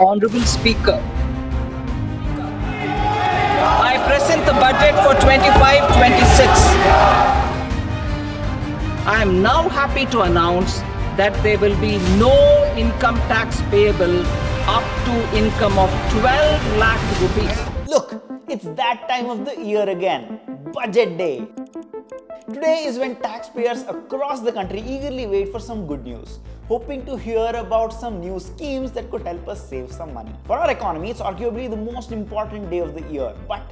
Honorable Speaker, I present the budget for 25-26. I am now happy to announce that there will be no income tax payable up to income of 12 lakh rupees. Look, it's that time of the year again, Budget Day. Today is when taxpayers across the country eagerly wait for some good news, hoping to hear about some new schemes that could help us save some money. For our economy, it's arguably the most important day of the year, but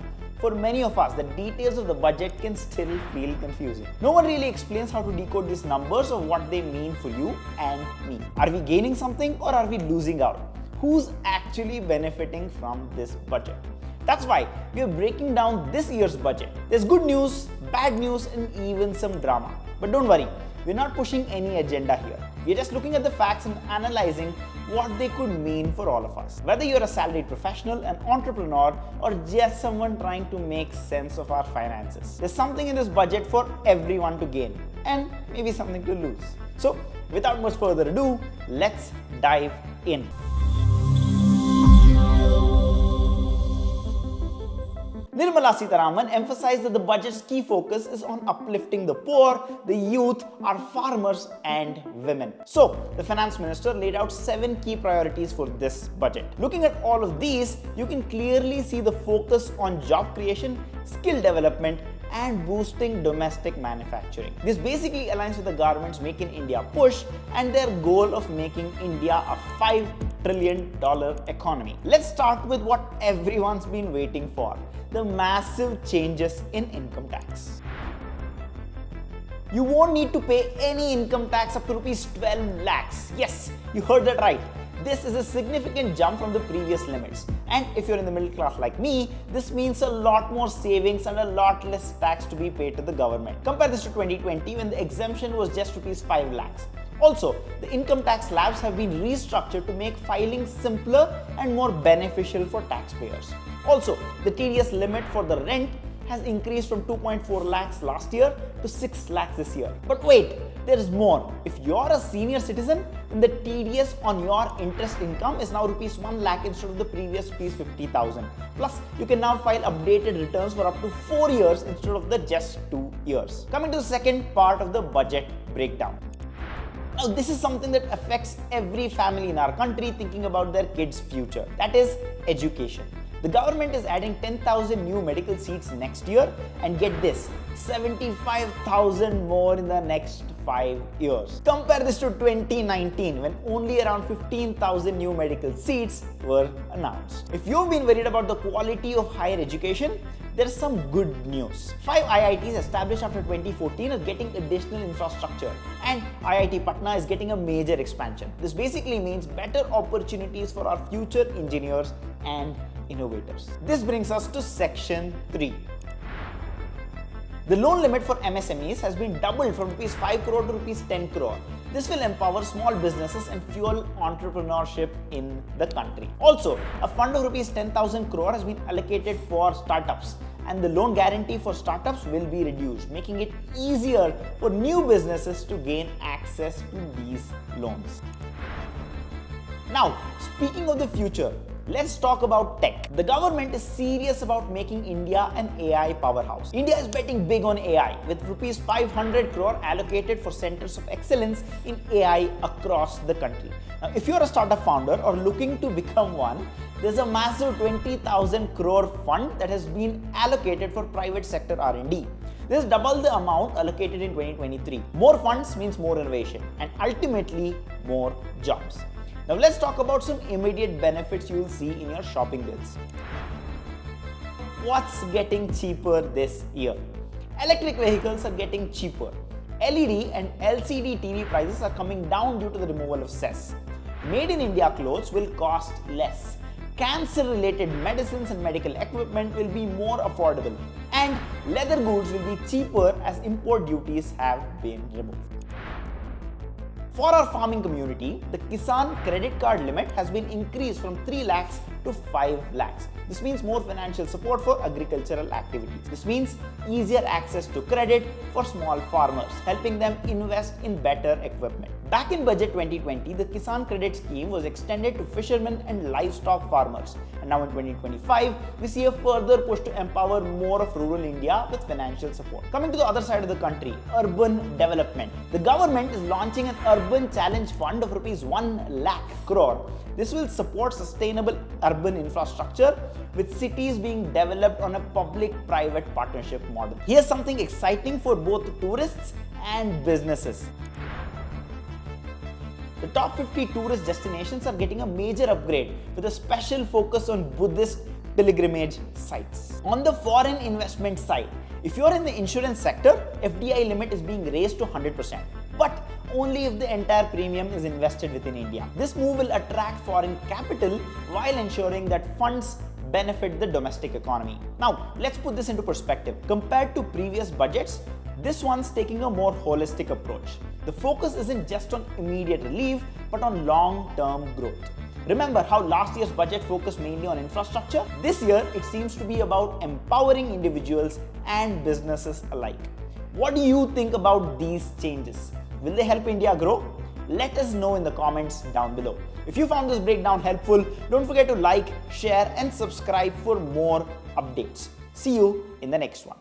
for many of us, the details of the budget can still feel confusing. No one really explains how to decode these numbers or what they mean for you and me. Are we gaining something or are we losing out? Who's actually benefiting from this budget? That's why we are breaking down this year's budget. There's good news, bad news, and even some drama. But don't worry, we're not pushing any agenda here. We're just looking at the facts and analyzing what they could mean for all of us. Whether you're a salaried professional, an entrepreneur, or just someone trying to make sense of our finances, there's something in this budget for everyone to gain and maybe something to lose. So, without much further ado, let's dive in. Nirmala Sitharaman emphasized that the budget's key focus is on uplifting the poor, the youth, our farmers, and women. So, the finance minister laid out 7 key priorities for this budget. Looking at all of these, you can clearly see the focus on job creation, skill development, and boosting domestic manufacturing. This basically aligns with the government's Make in India push and their goal of making India a $5 trillion economy. Let's start with what everyone's been waiting for: the massive changes in income tax. You won't need to pay any income tax up to rupees 12 lakhs. Yes, you heard that right. This is a significant jump from the previous limits. And if you're in the middle class like me, this means a lot more savings and a lot less tax to be paid to the government. Compare this to 2020 when the exemption was just rupees 5 lakhs. Also, the income tax slabs have been restructured to make filing simpler and more beneficial for taxpayers. Also, the TDS limit for the rent has increased from 2.4 lakhs last year to 6 lakhs this year. But wait, there is more. If you're a senior citizen, then the TDS on your interest income is now rupees 1 lakh instead of the previous rupees 50,000. Plus, you can now file updated returns for up to 4 years instead of the just 2 years. Coming to the second part of the budget breakdown. Now, this is something that affects every family in our country thinking about their kids' future. That is education. The government is adding 10,000 new medical seats next year, and get this, 75,000 more in the next 5 years. Compare this to 2019 when only around 15,000 new medical seats were announced. If you've been worried about the quality of higher education, there's some good news. 5 IITs established after 2014 are getting additional infrastructure, and IIT Patna is getting a major expansion. This basically means better opportunities for our future engineers and innovators. This brings us to section 3. The loan limit for MSMEs has been doubled from rupees 5 crore to rupees 10 crore. This will empower small businesses and fuel entrepreneurship in the country. Also, a fund of rupees 10,000 crore has been allocated for startups, and the loan guarantee for startups will be reduced, making it easier for new businesses to gain access to these loans. Now, speaking of the future, let's talk about tech. The government is serious about making India an AI powerhouse. India is betting big on AI with rupees 500 crore allocated for centers of excellence in AI across the country. Now, if you're a startup founder or looking to become one, there's a massive 20,000 crore fund that has been allocated for private sector R&D. This is double the amount allocated in 2023. More funds means more innovation and ultimately more jobs. Now let's talk about some immediate benefits you will see in your shopping bills. What's getting cheaper this year? Electric vehicles are getting cheaper. LED and LCD TV prices are coming down due to the removal of cess. Made in India clothes will cost less. Cancer-related medicines and medical equipment will be more affordable. And leather goods will be cheaper as import duties have been removed. For our farming community, the Kisan credit card limit has been increased from 3 lakhs to 5 lakhs. This means more financial support for agricultural activities. This means easier access to credit for small farmers, helping them invest in better equipment. Back in Budget 2020, the Kisan Credit Scheme was extended to fishermen and livestock farmers. And now in 2025, we see a further push to empower more of rural India with financial support. Coming to the other side of the country, urban development. The government is launching an urban challenge fund of rupees 1 lakh crore. This will support sustainable urban infrastructure with cities being developed on a public-private partnership model. Here's something exciting for both tourists and businesses. The top 50 tourist destinations are getting a major upgrade with a special focus on Buddhist pilgrimage sites. On the foreign investment side, if you're in the insurance sector, FDI limit is being raised to 100%, but only if the entire premium is invested within India. This move will attract foreign capital while ensuring that funds benefit the domestic economy. Now, let's put this into perspective. Compared to previous budgets, this one's taking a more holistic approach. The focus isn't just on immediate relief, but on long-term growth. Remember how last year's budget focused mainly on infrastructure? This year, it seems to be about empowering individuals and businesses alike. What do you think about these changes? Will they help India grow? Let us know in the comments down below. If you found this breakdown helpful, don't forget to like, share, and subscribe for more updates. See you in the next one.